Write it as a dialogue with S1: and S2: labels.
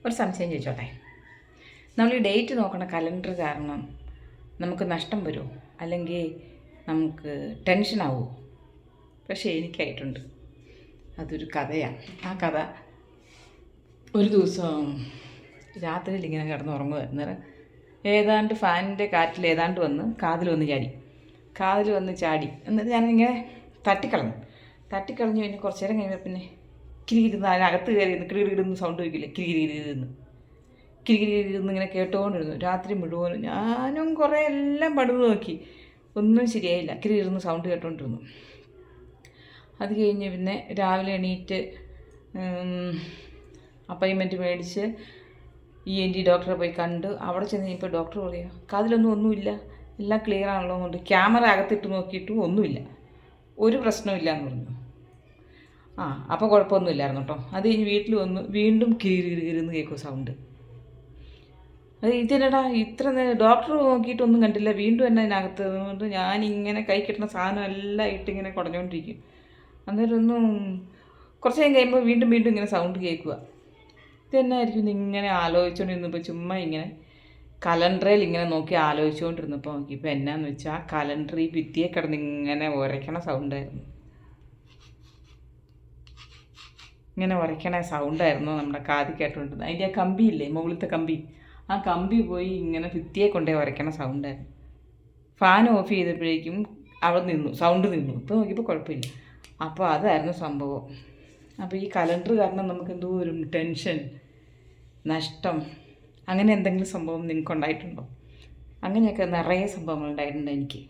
S1: ഒരു സംശയം ചോദിച്ചോട്ടെ. നമ്മൾ ഈ ഡേറ്റ് നോക്കണ കലണ്ടർ കാരണം നമുക്ക് നഷ്ടം വരുമോ, അല്ലെങ്കിൽ നമുക്ക് ടെൻഷനാവുമോ? പക്ഷേ എനിക്കായിട്ടുണ്ട്. അതൊരു കഥയാണ്. ആ കഥ ഒരു ദിവസം രാത്രിയിൽ ഇങ്ങനെ കിടന്നുറങ്ങുമായിരുന്നു. ഏതാണ്ട് ഫാനിൻ്റെ കാറ്റിൽ ഏതാണ്ട് വന്ന് കാതിൽ വന്ന് ചാടി. എന്നിട്ട് ഞാനിങ്ങനെ തട്ടിക്കളഞ്ഞു കഴിഞ്ഞ് കുറച്ച് നേരം കഴിയുമ്പോൾ പിന്നെ കിരികിരുന്ന് അതിനകത്ത് കയറി കിരികിരിന്ന് സൗണ്ട് വയ്ക്കില്ലേ, കിരികിരിന്ന് ഇങ്ങനെ കേട്ടുകൊണ്ടിരുന്നു രാത്രി മുഴുവനും. ഞാനും കുറേ എല്ലാം പണിത് നോക്കി, ഒന്നും ശരിയായില്ല. കിരികിരുന്ന് സൗണ്ട് കേട്ടുകൊണ്ടിരുന്നു. അത് കഴിഞ്ഞ് പിന്നെ രാവിലെ എണീറ്റ് അപ്പോയിൻമെൻറ്റ് മേടിച്ച് ENT ഡോക്ടറെ പോയി കണ്ട്. അവിടെ ചെന്ന് കഴിഞ്ഞപ്പോൾ ഡോക്ടർ പറയുക, കാതിലൊന്നുമില്ല, എല്ലാം ക്ലിയർ ആണല്ലോ എന്നുണ്ട്. ക്യാമറ അകത്തിട്ട് നോക്കിയിട്ടും ഒന്നുമില്ല, ഒരു പ്രശ്നമില്ല എന്ന് പറഞ്ഞു. അപ്പോൾ കുഴപ്പമൊന്നുമില്ലായിരുന്നു കേട്ടോ. അത് കഴിഞ്ഞ് വീട്ടിൽ വന്ന് വീണ്ടും കിരികിരിന്ന് കേൾക്കും സൗണ്ട്. അത് ഇതിനടാ ഇത്ര നേരം ഡോക്ടർ നോക്കിയിട്ടൊന്നും കണ്ടില്ല, വീണ്ടും എന്നെ അതിനകത്ത് കൊണ്ട് ഞാനിങ്ങനെ കൈ കിട്ടുന്ന സാധനം എല്ലാം ഇട്ടിങ്ങനെ കുടഞ്ഞുകൊണ്ടിരിക്കും. അന്നേരം കുറച്ച് നേരം കഴിയുമ്പോൾ വീണ്ടും ഇങ്ങനെ സൗണ്ട് കേൾക്കുക. ഇതെന്നായിരിക്കും ഇങ്ങനെ ആലോചിച്ചുകൊണ്ടിരുന്നപ്പോൾ ചുമ്മാ ഇങ്ങനെ കലണ്ടറിൽ ഇങ്ങനെ നോക്കി ആലോചിച്ചുകൊണ്ടിരുന്നപ്പോൾ നോക്കിയപ്പോൾ എന്നാന്ന് വെച്ചാൽ കലണ്ടർ ഈ ഭിത്തിയെ കിടന്ന് ഇങ്ങനെ ഉരയ്ക്കണ സൗണ്ടായിരുന്നു. ഇങ്ങനെ ഉരയ്ക്കണ സൗണ്ടായിരുന്നു നമ്മുടെ കാതിൽ കേട്ടുകൊണ്ടിരുന്നത്. അതിൻ്റെ ആ കമ്പിയില്ലേ, മുകളിലത്തെ കമ്പി, ആ കമ്പി പോയി ഇങ്ങനെ ഭിത്തിയെ കൊണ്ടേ ഉരയ്ക്കണ സൗണ്ടായിരുന്നു. ഫാൻ ഓഫ് ചെയ്തപ്പോഴേക്കും അവിടെ നിന്നു, സൗണ്ട് നിന്നു. ഇപ്പോൾ നോക്കിയപ്പോൾ കുഴപ്പമില്ല. അപ്പോൾ അതായിരുന്നു സംഭവം. അപ്പോൾ ഈ കലണ്ടർ കാരണം നമുക്ക് എന്തോ ഒരു ടെൻഷൻ, നഷ്ടം, അങ്ങനെ എന്തെങ്കിലും സംഭവം നിങ്ങൾക്ക് ഉണ്ടായിട്ടുണ്ടോ? അങ്ങനെയൊക്കെ നിറയെ സംഭവങ്ങൾ ഉണ്ടായിട്ടുണ്ട് എനിക്ക്.